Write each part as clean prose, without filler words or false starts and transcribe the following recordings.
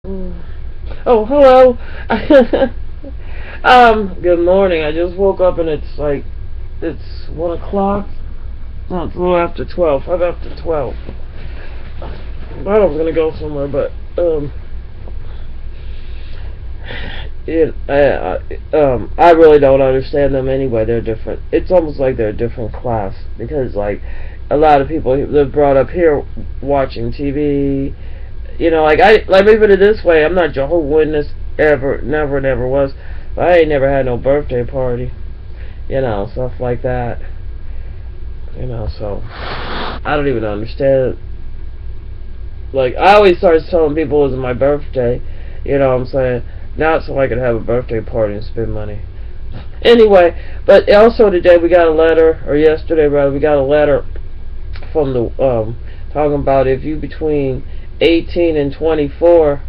Mm. Oh, hello. Good morning. I just woke up and it's 1 o'clock. No, it's a little after 12. 5 after 12. I thought I was gonna go somewhere, but I really don't understand them anyway. They're different. It's almost like they're a different class because like a lot of people they're brought up here watching TV. Like me put it this way, I'm not Jehovah's Witness ever, never was. But I ain't never had no birthday party, stuff like that. So I don't even understand. Like I always start telling people it was my birthday, you know what I'm saying? Not so I could have a birthday party and spend money. Anyway, but also today we got a letter, or yesterday rather, we got a letter from the talking about if you between 18 and 24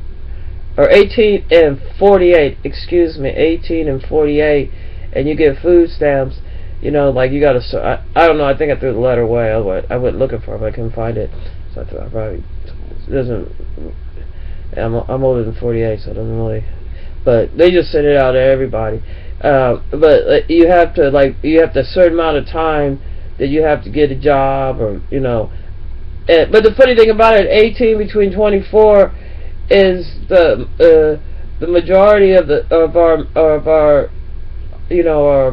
or 18 and 48, excuse me, 18 and 48, and you get food stamps, like you gotta. I don't know. I think I threw the letter away. I went looking for it, but I couldn't find it. So I thought I probably it doesn't. I'm older than 48, so it doesn't really. But they just send it out to everybody. But you have to a certain amount of time that you have to get a job, or but the funny thing about it, 18 between 24 is the majority of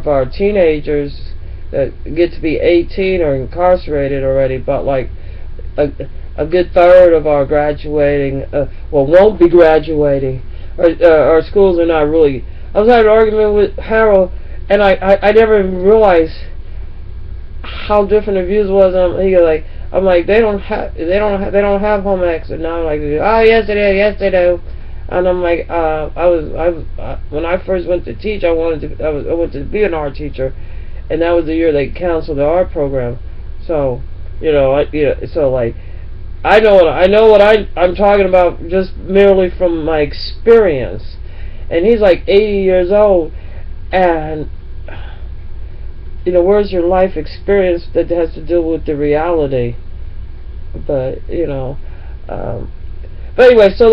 our teenagers that get to be 18 are incarcerated already, but like a, a good third of our graduating won't be graduating. Our schools are not really. I was having an argument with Harold, and I never even realized how different the views was. I'm like they don't have home ec, and now I'm like, oh yes they do. And I'm like, when I first went to teach, I went to be an art teacher, and that was the year they canceled the art program. So so like I know what I'm talking about just merely from my experience. And he's like 80 years old, and where's your life experience that has to do with the reality? But but anyway, so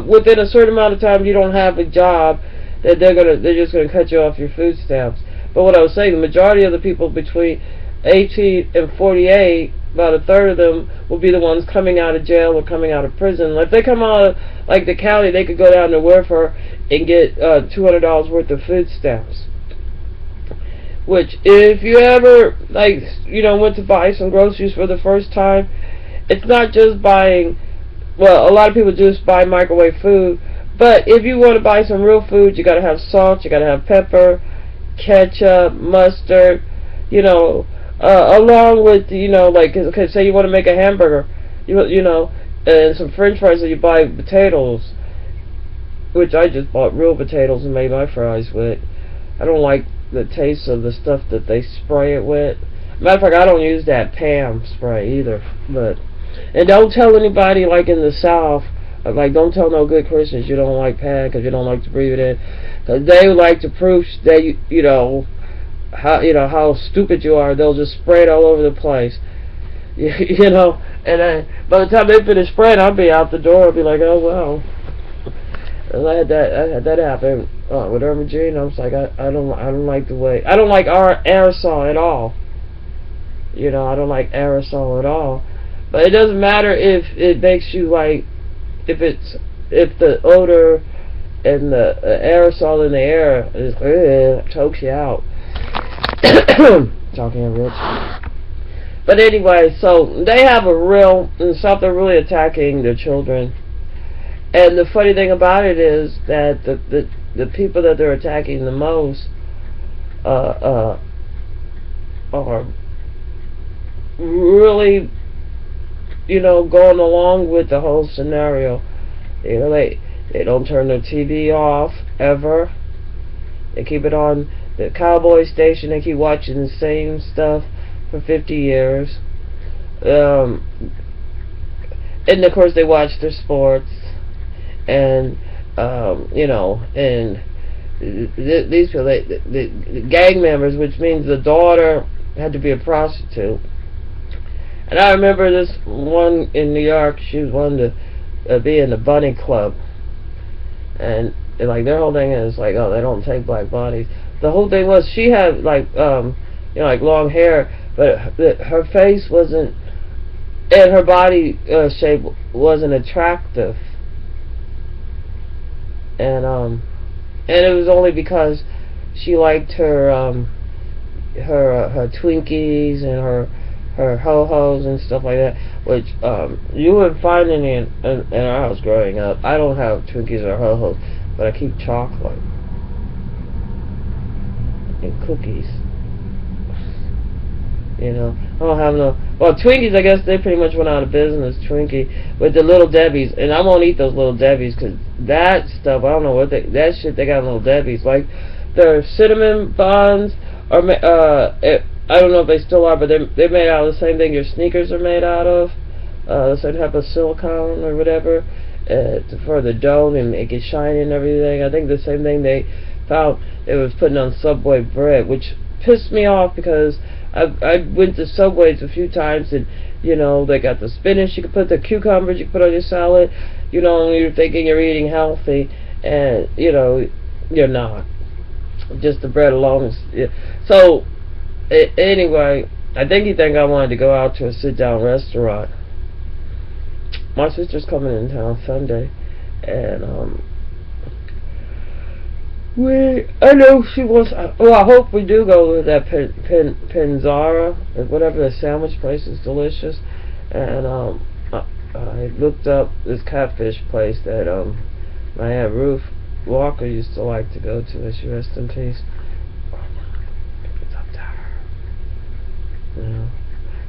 within a certain amount of time you don't have a job, that they're just gonna cut you off your food stamps. But what I was saying, the majority of the people between 18 and 48, about a third of them will be the ones coming out of jail or coming out of prison. If they come out of like the county, they could go down to welfare and get $200 worth of food stamps. Which, if you ever went to buy some groceries for the first time, it's not just buying. Well, a lot of people just buy microwave food, but if you want to buy some real food, you got to have salt, you got to have pepper, ketchup, mustard, along with okay, say you want to make a hamburger, and some French fries, so you buy potatoes, which I just bought real potatoes and made my fries with. I don't like the taste of the stuff that they spray it with. Matter of fact, I don't use that Pam spray either. And don't tell anybody like in the South, like don't tell no good Christians you don't like Pam because you don't like to breathe it in, because they like to prove that how stupid you are. They'll just spray it all over the place. And by the time they finish spraying, I'll be out the door. I'll be like, oh well. And I had that happen with Irma Jean. I was like, I don't like the way, I don't like our aerosol at all. I don't like aerosol at all. But it doesn't matter if it makes you like, if the odor and the aerosol in the air is chokes you out. Talking rich. But anyway, so they have something really attacking their children. And the funny thing about it is that the people that they're attacking the most are really going along with the whole scenario. They don't turn their TV off ever. They keep it on the cowboy station. They keep watching the same stuff for 50 years. And of course they watch their sports. And and these people, the gang members, which means the daughter had to be a prostitute. And I remember this one in New York. She was one of be in the bunny club, and like their whole thing is like, oh, they don't take black bodies. The whole thing was she had like like long hair, but her face wasn't, and her body shape wasn't attractive, and it was only because she liked her Twinkies and her ho-hos and stuff like that, which you wouldn't find any in our house growing up. I don't have Twinkies or ho-hos, but I keep chocolate and cookies. I don't have no. Well, Twinkies, I guess they pretty much went out of business. Twinkie with the Little Debbies, and I won't eat those Little Debbies because that stuff, I don't know what that shit they got in Little Debbies, like their cinnamon buns are I don't know if they still are, but they're made out of the same thing your sneakers are made out of, the same type of silicone or whatever, for the dough and make it shiny and everything. I think the same thing they found it was putting on Subway bread, which pissed me off because I went to Subway's a few times, and they got the spinach, you could put the cucumbers, you could put on your salad, and you're thinking you're eating healthy, and you're not. Just the bread alone. So anyway, I think I wanted to go out to a sit-down restaurant. My sister's coming in town Sunday, and I know she wants. Well, I hope we do go to that Penzara, or whatever, the sandwich place is delicious. And I looked up this catfish place that my Aunt Ruth Walker used to like to go to. May she rest in peace. It's up to her.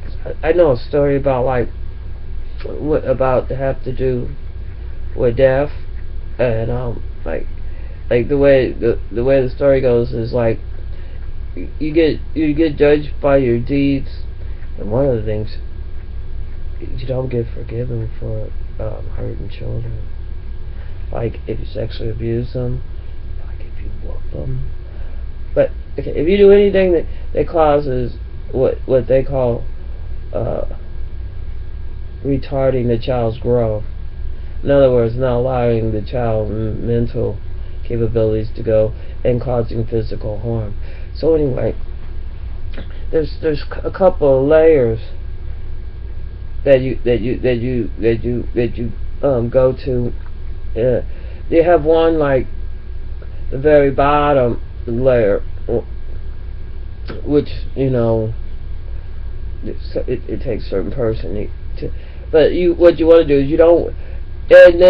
'Cause I know a story about to have to do with death, and like the way the story goes is like you get judged by your deeds, and one of the things, you don't get forgiven for hurting children, like if you sexually abuse them, like if you whoop them. But if you do anything that causes what they call retarding the child's growth, in other words, not allowing the child's mental capabilities to go, and causing physical harm. So anyway, there's a couple of layers that you go to. You have one, like the very bottom layer, which it takes a certain person to. But what you want to do is you don't, and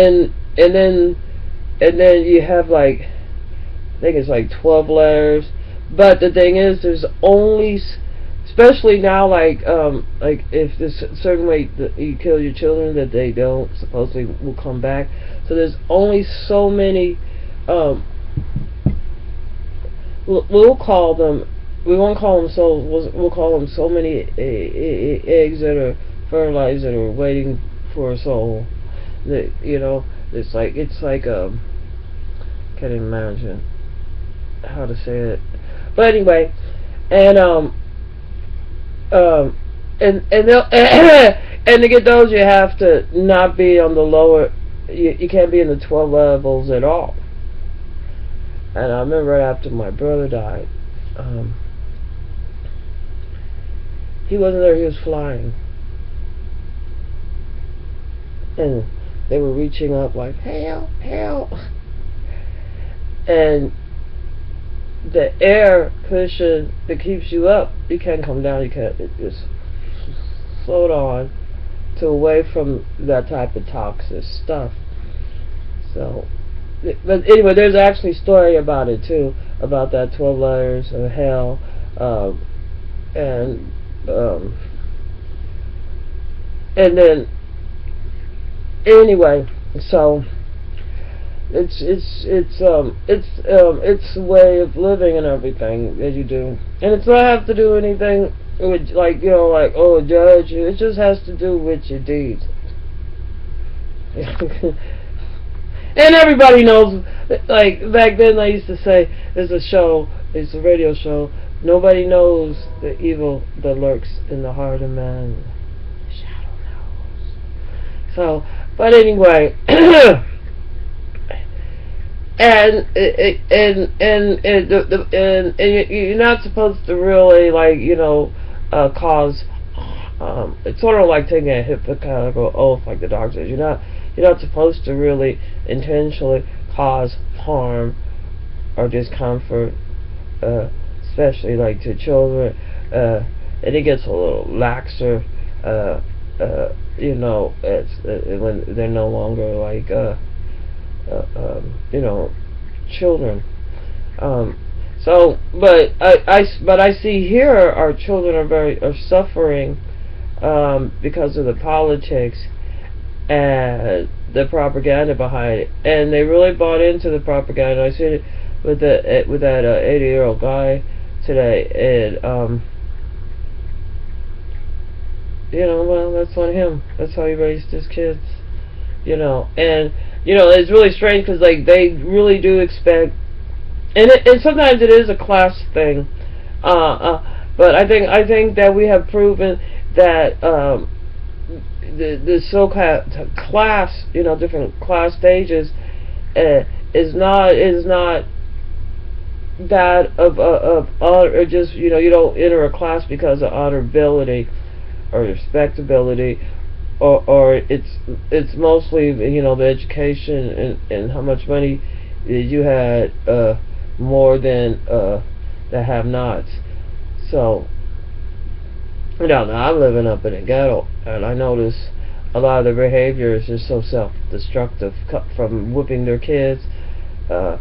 then you have like, I think it's like 12 layers. But the thing is, there's only, especially now, like if there's a certain way that you kill your children that they don't supposedly will come back. So there's only so many. We'll call them. We won't call them souls. We'll call them so many eggs that are fertilized that are waiting for a soul. That it's like can't even imagine how to say it. But anyway, and they'll and to get those, you have to not be on the lower. You can't be in the 12 levels at all. And I remember right after my brother died, he wasn't there. He was flying, and they were reaching up like, help, help. And the air cushion that keeps you up, you can't come down, you can't, it just float on to away from that type of toxic stuff. So, but anyway, there's actually a story about it too, about that 12 layers of hell, and then anyway, so it's a way of living and everything that you do, and it's not have to do anything with like oh, judge. It just has to do with your deeds. And everybody knows, like back then I used to say, it's a radio show, nobody knows the evil that lurks in the heart of man. The shadow knows. So But anyway, and you're not supposed to really cause. It's sort of like taking a Hippocratic oath, like the doctor says. You're not supposed to really intentionally cause harm or discomfort, especially like to children. And it gets a little laxer. When they're no longer children. But I see here our children are suffering because of the politics and the propaganda behind it, and they really bought into the propaganda. I see it with that 80-year-old guy today, and well, that's on him. That's how he raised his kids, and it's really strange because they really do expect, and sometimes it is a class thing, but I think that we have proven that the so-called class, different class stages, is not that of honor, or just you don't enter a class because of honorability or respectability, or it's mostly the education and how much money you had more than the have-nots. So now I'm living up in a ghetto, and I notice a lot of their behavior is just so self-destructive, from whipping their kids, from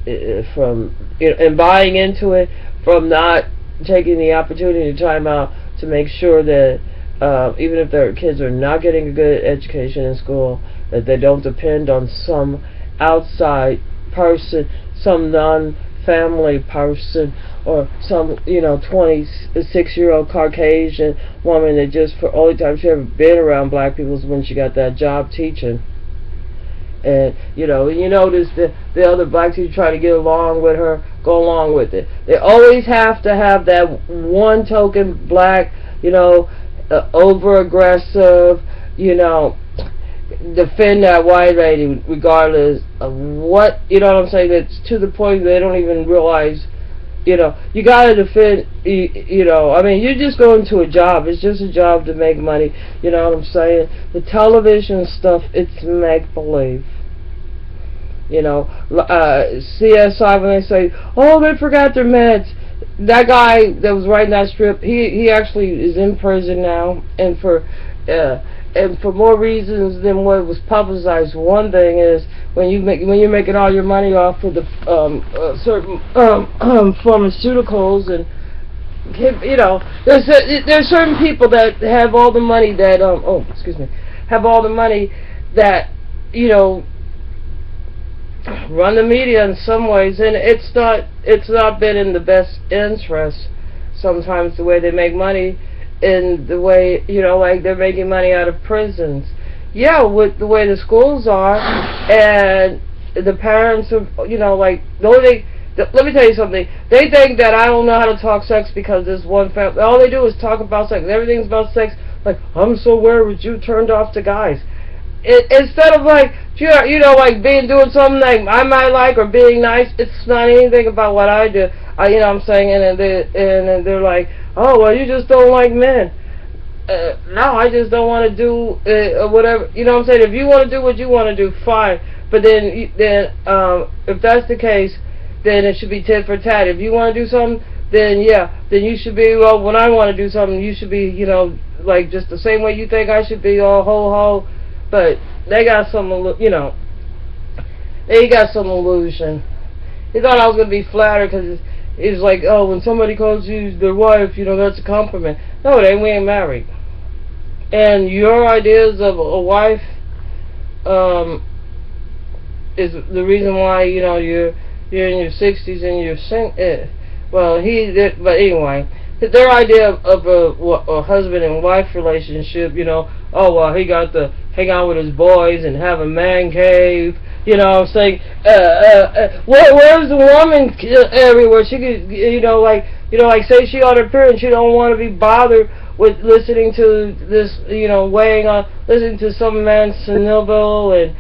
and buying into it, from not taking the opportunity to time out to make sure that even if their kids are not getting a good education in school, that they don't depend on some outside person, some non-family person, or some 26-year-old Caucasian woman that just for only time she ever been around black people is when she got that job teaching. And you notice the other black people try to get along with her, go along with it. They always have to have that one token black, over aggressive, defend that white lady regardless of what, what I'm saying. That's to the point they don't even realize, you gotta defend, you're just going to a job. It's just a job to make money, you know what I'm saying? The television stuff, it's make-believe. CSI, when they say, oh, they forgot their meds. That guy that was writing that strip, he actually is in prison now, and for more reasons than what was publicized. One thing is when you're making all your money off of the certain pharmaceuticals, and there's certain people that have all the money that have all the money that run the media in some ways, and it's not been in the best interest sometimes, the way they make money, in the way they're making money out of prisons. Yeah, with the way the schools are, and the parents are, let me tell you something. They think that I don't know how to talk sex because this one family, all they do is talk about sex. Everything's about sex. Like, I'm so worried you turned off to guys. Instead of doing something like I might like, or being nice, it's not anything about what I do. I'm saying, and they're like, oh, well, you just don't like men. No, I just don't want to do whatever. You know what I'm saying? If you want to do what you want to do, fine. But then if that's the case, then it should be tit for tat. If you want to do something, then you should be, well, when I want to do something, you should be, just the same way you think I should be, all ho-ho. But they got some, they got some illusion. He thought I was going to be flattered because it's like, oh, when somebody calls you their wife, that's a compliment. No, we ain't married. And your ideas of a wife is the reason why, you're in your 60s and you're single. Well, but anyway, their idea of a husband and wife relationship, oh, well, he got to hang out with his boys and have a man cave, I'm saying, where's the woman everywhere? She could, say she on her period and she don't want to be bothered with listening to this, weighing on, listening to some man snivel and,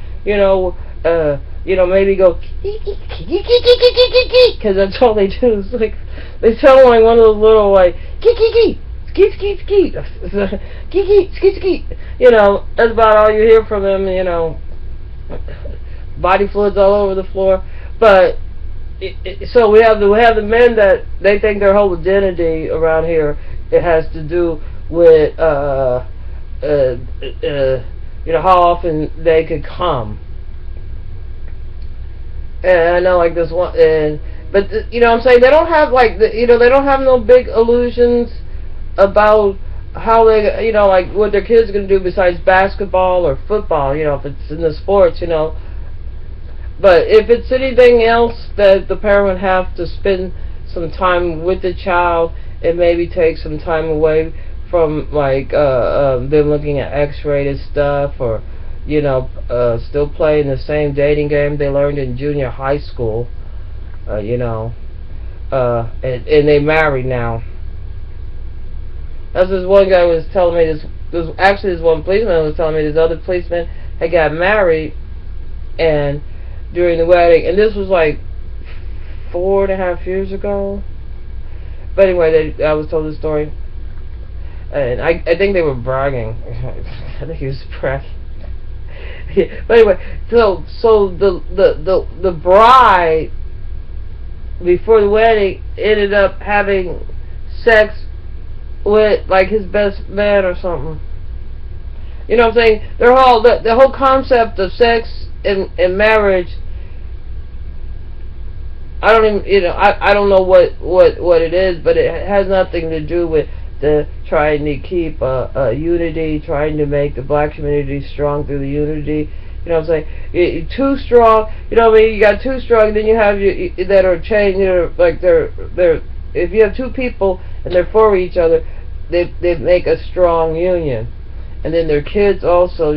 maybe go, because that's all they do. It's like, they sound like one of those little, like, skeet, skeet, skeet, skeet, skeet, skeet. That's about all you hear from them, body fluids all over the floor. But, so we have the men that they think their whole identity around here, it has to do with, how often they could come. And I know, like, this one, but what I'm saying, they don't have, like, they don't have no big illusions about how they, like, what their kids are going to do besides basketball or football, if it's in the sports, But if it's anything else that the parent would have to spend some time with the child and maybe take some time away from, like, them looking at X-rated stuff, or, still playing the same dating game they learned in junior high school, and they married now. As this one guy was telling me, this one policeman was telling me this other policeman had got married, and during the wedding, and this was like 4.5 years ago. But anyway, I was told this story, and I think they were bragging. I think he was bragging. But anyway, so the bride before the wedding ended up having sex with, like, his best man or something. You know what I'm saying? The whole concept of sex and marriage, I don't even, I don't know what it is, but it has nothing to do with trying to keep unity, trying to make the black community strong through the unity. You know what I'm saying? Too strong. You know what I mean? You got too strong, and then you have that are chained. Like they're. If you have two people and they're for each other, they make a strong union. And then their kids also.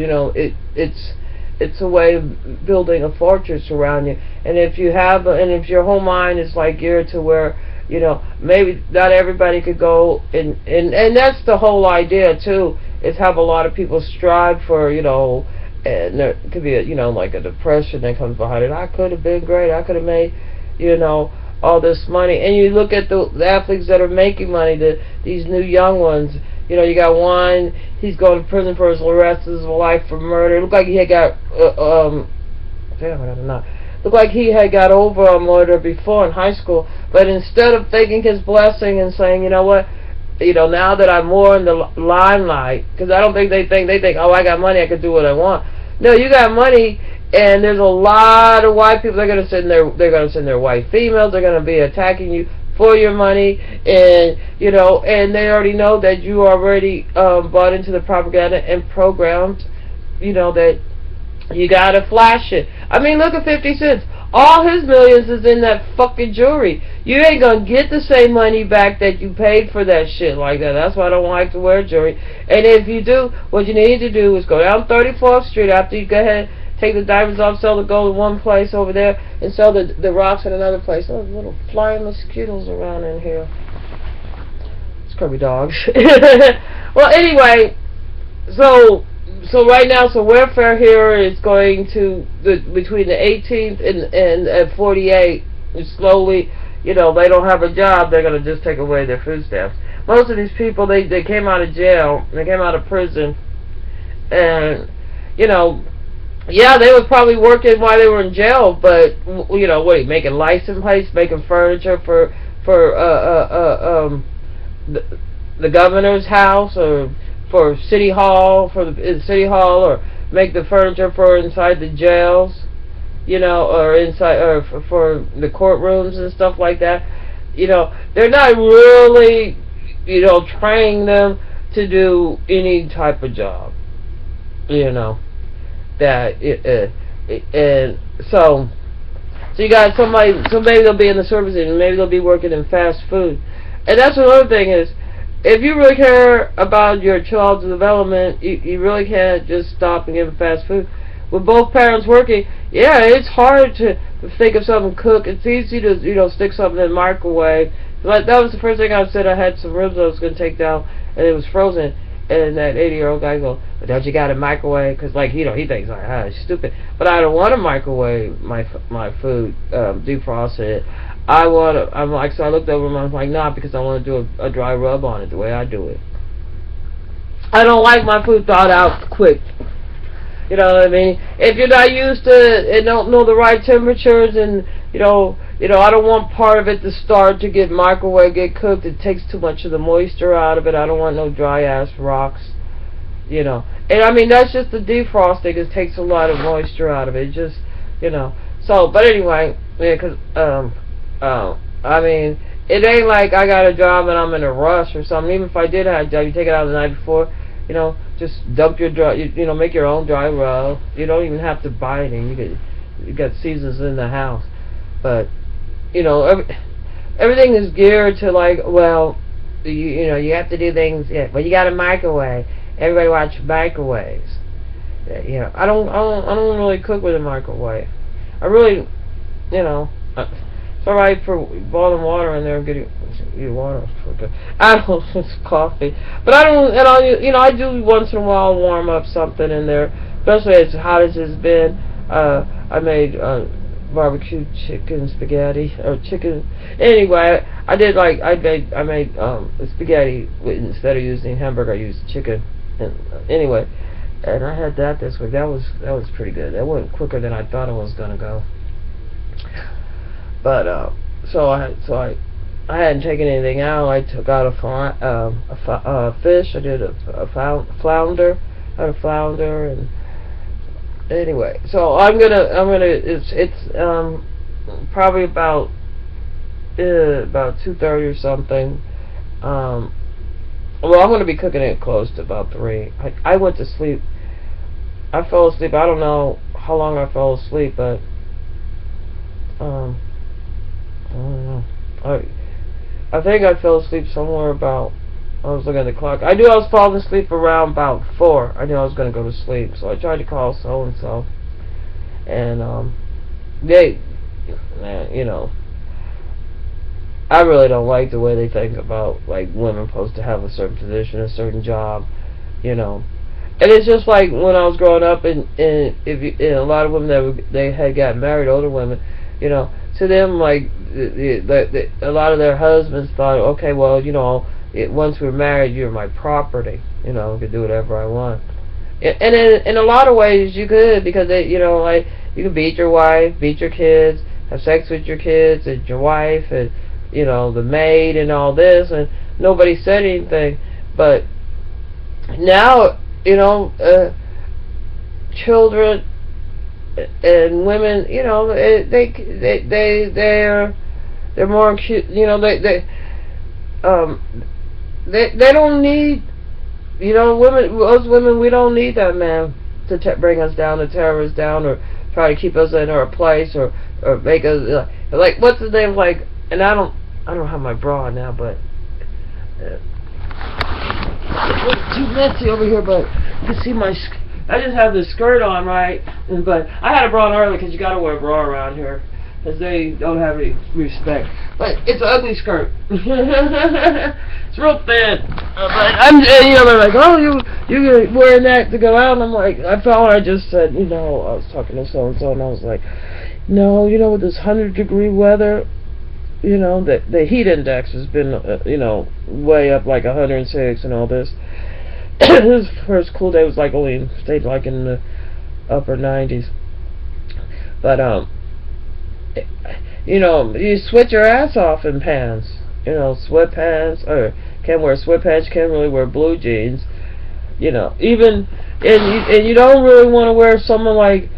It's a way of building a fortress around you. And if you have, and if your whole mind is like geared to where, maybe not everybody could go, and that's the whole idea too, is have a lot of people strive for, and there could be like a depression that comes behind it. I could have been great. I could have made, all this money. And you look at the athletes that are making money, these new young ones. You got one, he's going to prison for the rest of his life for murder. It looked like he had got, looked like he had got over a murder before in high school. But instead of thanking his blessing and saying, what, now that I'm more in the limelight, because I don't think they think, oh, I got money, I can do what I want. No, you got money, and there's a lot of white people. They're going to send their white females. They're going to be attacking you for your money, and and they already know that you already bought into the propaganda and programmed, that you gotta flash it. I mean, look at 50 Cent. All his millions is in that fucking jewelry. You ain't gonna get the same money back that you paid for that shit like that. That's why I don't like to wear jewelry. And if you do, what you need to do is go down 34th Street after you go ahead, take the diamonds off, sell the gold in one place over there, and sell the rocks in another place. There's little flying mosquitoes around in here. Scrubby dogs. Well, anyway, so right now, welfare here is going to between the 18th and at 48. Slowly, they don't have a job. They're gonna just take away their food stamps. Most of these people, they came out of jail, they came out of prison, and yeah, they were probably working while they were in jail, but what, making license plates, making furniture for the governor's house, or for city hall, or make the furniture for inside the jails, or inside, or for the courtrooms and stuff like that. They're not really, training them to do any type of job, and so you got somebody, so maybe they'll be in the service industry, maybe they'll be working in fast food. And that's another thing is, if you really care about your child's development, you really can't just stop and give them fast food. With both parents working, yeah, it's hard to think of something to cook. It's easy to, stick something in the microwave. Like, that was the first thing I said. I had some ribs I was going to take down and it was frozen. And that 80-year-old guy goes, "But don't you got a microwave?" Because like he thinks like, it's stupid. But I don't want to microwave my food, defrost it. I'm like, so I looked over him. I was like, nah, because I want to do a dry rub on it the way I do it. I don't like my food thawed out quick. You know what I mean? If you're not used to it and don't know the right temperatures, and I don't want part of it to start to get get cooked. It takes too much of the moisture out of it. I don't want no dry ass rocks. And I mean that's just the defrosting. It takes a lot of moisture out of it. So, but anyway, yeah, 'cause I mean, it ain't like I got a job and I'm in a rush or something. Even if I did have a job, you take it out the night before. Just dump your dry. Make your own dry rub. You don't even have to buy anything. You got seasons in the house. But everything is geared to like, well, you have to do things. Yeah, well, you got a microwave. Everybody watch microwaves. I don't really cook with a microwave. I really, it's alright for boiling water in there and getting water. I don't it's coffee, but I don't. I do once in a while warm up something in there, especially as hot as it's been. I made barbecue chicken spaghetti or chicken. Anyway, I made spaghetti instead of using hamburger. I used chicken. Anyway, and I had that this week. That was pretty good. That went quicker than I thought it was gonna go. But so I hadn't taken anything out. I took out a fish. I did a flounder. I had a flounder, and anyway, so I'm gonna it's probably about 2:30 or something. Well, I'm gonna be cooking it close to about 3. I went to sleep. I fell asleep. I don't know how long I fell asleep, but I don't know. I think I fell asleep somewhere about. I was looking at the clock. I knew I was falling asleep around about 4. I knew I was going to go to sleep, so I tried to call so and so, and they, I really don't like the way they think about like women supposed to have a certain position, a certain job, And it's just like when I was growing up, and a lot of women they had gotten married, older women, to them like a lot of their husbands thought, okay, well, once we're married, you're my property, I could do whatever I want. And in a lot of ways you could, because like you could beat your wife, beat your kids, have sex with your kids and your wife, and the maid and all this, and nobody said anything. But now children and women, they're more cute. They don't need, us women, we don't need that man to bring us down, to tear us down, or try to keep us in our place, or make us like what's his name, like. And I don't have my bra on now, but it's too messy over here. But you can see I just have this skirt on, right? But I had a bra on earlier because you gotta wear a bra around here, because they don't have any respect. But it's an ugly skirt. It's real thin. But they're like, oh, you're wearing that to go out, and I'm like, I just said, I was talking to so and so, and I was like, no, with this 100-degree weather, that the heat index has been, way up like 106 and all this. His first cool day was like stayed like in the upper 90s. But you sweat your ass off in pants. Sweatpants, or can't wear sweatpants. You can't really wear blue jeans. Even and you don't really want to wear some of that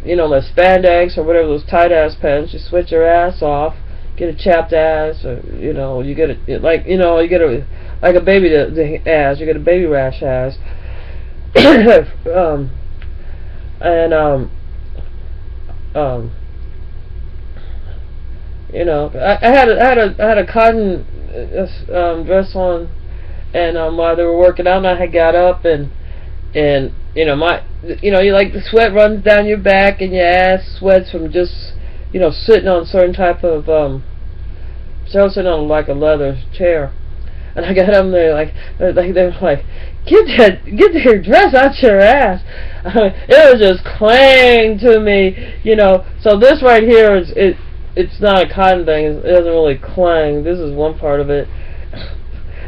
the spandex or whatever, those tight ass pants. You sweat your ass off. Get a chapped ass, or you get a baby the ass. You get a baby rash ass. I had a cotton dress on, and while they were working out, and I had got up, and you like the sweat runs down your back, and your ass sweats from just sitting on certain type of sitting on like a leather chair. And I got them there they were like, get your dress out your ass. It was just clang to me, So this right here it's not a cotton thing. It doesn't really clang. This is one part of it.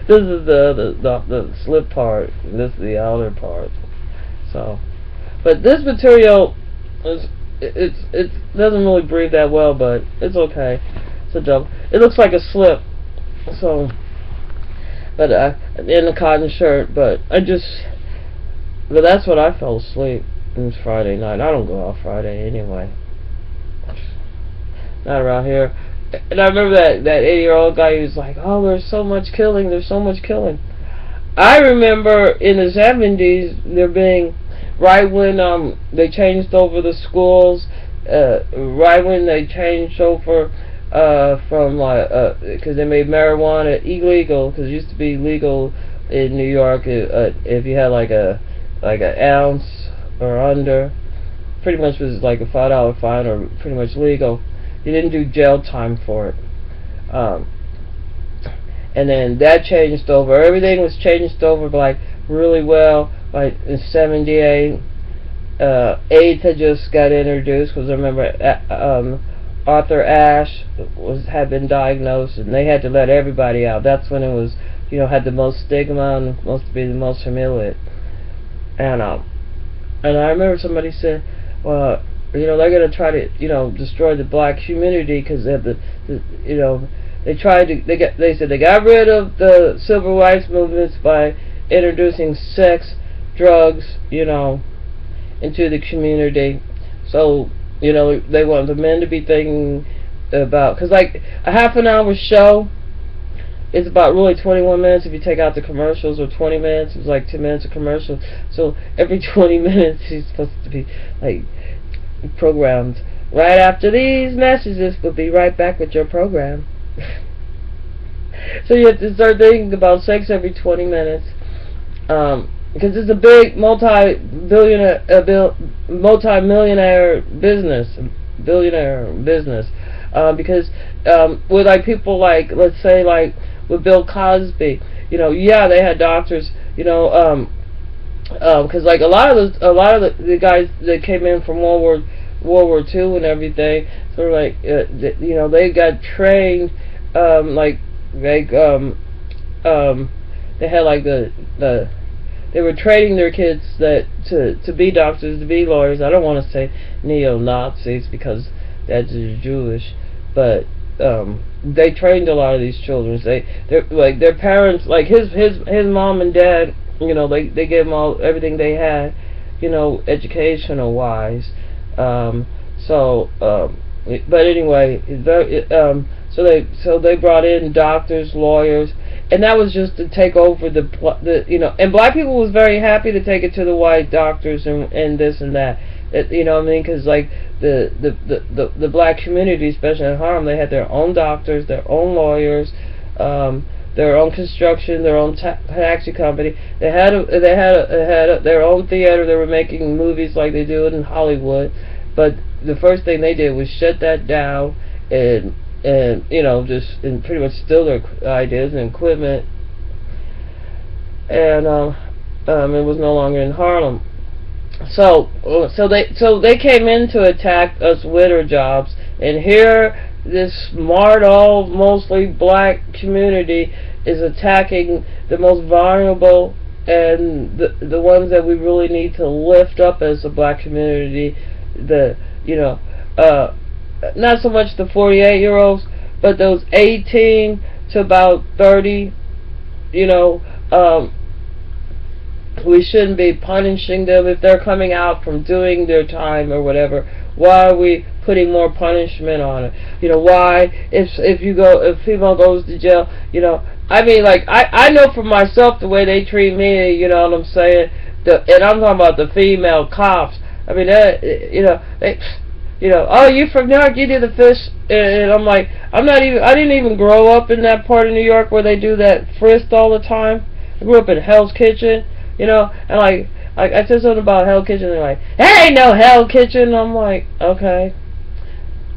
This is the slip part. This is the outer part. So, but this material it doesn't really breathe that well, but it's okay. It's a double. It looks like a slip. So, but in a cotton shirt. But that's what I fell asleep. It was Friday night. I don't go out Friday anyway. Not around here. And I remember that 80-year-old guy who was like, "Oh, there's so much killing. There's so much killing." I remember in the 70s there being, right when they changed over the schools, right when they changed over from because they made marijuana illegal, because it used to be legal in New York if you had like an ounce or under, pretty much was like a $5 fine or pretty much legal. You didn't do jail time for it. And then that changed over. Everything was changed over like really well. Like in '78, AIDS had just got introduced, because I remember Arthur Ashe had been diagnosed, and they had to let everybody out. That's when it was, had the most stigma and must be the most humiliated. And I remember somebody said, well, they're going to try to, destroy the black community, because they have they said they got rid of the civil rights movements by introducing sex, drugs, into the community. So, they want the men to be thinking about, because like a half an hour show is about really 21 minutes if you take out the commercials, or 20 minutes, it's like 10 minutes of commercials. So every 20 minutes he's supposed to be like programmed. Right after these messages, we'll be right back with your program. So you have to start thinking about sex every 20 minutes, because it's a big multi-millionaire business, because with like people like, let's say like with Bill Cosby, they had doctors, because like a lot of the guys that came in from World War II and everything, sort of like they got trained, they had like they were training their kids to be doctors, to be lawyers. I don't want to say neo-Nazis because that's Jewish, but they trained a lot of these children. They're like their parents, like his mom and dad. They gave them everything they had, educational wise. But anyway, so they brought in doctors, lawyers, and that was just to take over and black people was very happy to take it to the white doctors and this and that. Because like the black community, especially in Harlem, they had their own doctors, their own lawyers, their own construction, their own taxi company. They had their own theater. They were making movies like they do it in Hollywood. But the first thing they did was shut that down and pretty much steal their ideas and equipment. And it was no longer in Harlem. So they came in to attack us with our jobs, and here this smart, all mostly black community is attacking the most vulnerable and the ones that we really need to lift up as a black community. Not so much the 48-year-olds, but those 18 to about 30. We shouldn't be punishing them if they're coming out from doing their time or whatever. Why are we putting more punishment on it? Why if female goes to jail, I know for myself the way they treat me, you know what I'm saying? And I'm talking about the female cops. I mean, oh, you from New York, you do the fish, and I'm like, I didn't even grow up in that part of New York where they do that frisk all the time. I grew up in Hell's Kitchen, and like I said something about Hell's Kitchen, and they're like, there ain't no Hell's Kitchen. And I'm like, okay,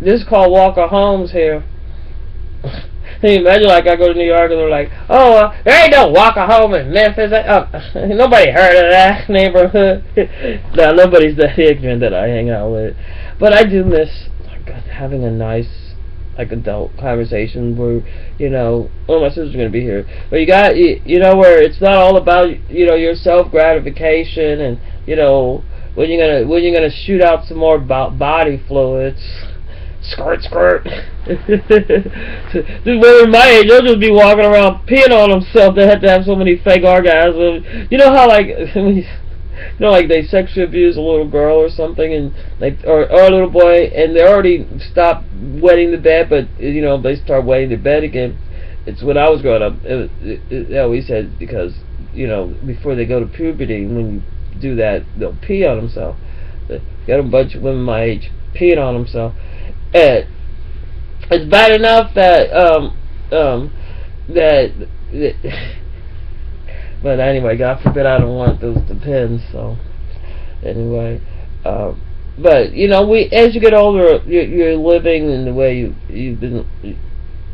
this is called Walker Homes here. Can you imagine, like, I go to New York and they're like, oh, there ain't no walker home in Memphis. Nobody heard of that neighborhood. No, nobody's that ignorant that I hang out with. But I do miss, like, having a nice, like, adult conversation where, well, my sister's going to be here. But where it's not all about, your self-gratification and, when you're gonna shoot out some more body fluids. Squirt, squirt. These women my age, they'll just be walking around peeing on themselves. They have to have so many fake orgasms. You know how, like, like they sexually abuse a little girl or something, and or a little boy, and they already stopped wetting the bed, but they start wetting the bed again. It's when I was growing up. They always said because before they go to puberty, when you do that, they'll pee on themselves. Got a bunch of women my age peeing on themselves. And it's bad enough that but anyway, God forbid, I don't want those depends. So anyway, but as you get older, you're living in the way you've been.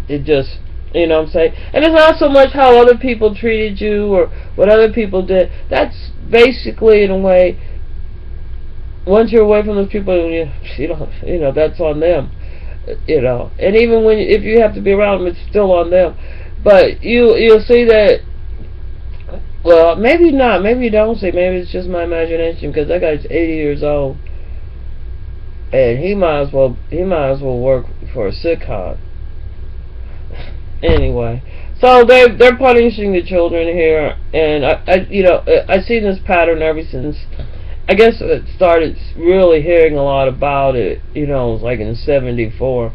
It just, what I'm saying, and it's not so much how other people treated you or what other people did. That's basically, in a way, once you're away from those people, that's on them, and even if you have to be around them, it's still on them. But you'll see that. Well, maybe not. Maybe you don't see. Maybe it's just my imagination, because that guy's 80 years old, and he might as well work for a sitcom. Anyway, so they're punishing the children here, and I've seen this pattern ever since. I guess it started really hearing a lot about it, like in '74,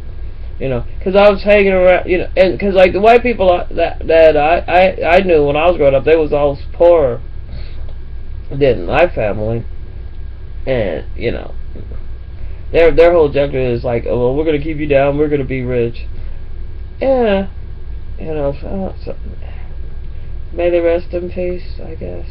because I was hanging around, and because like the white people that I knew when I was growing up, they was all poorer than my family, and their whole objective is like, oh, well, we're gonna keep you down, we're gonna be rich, yeah, so may they rest in peace, I guess.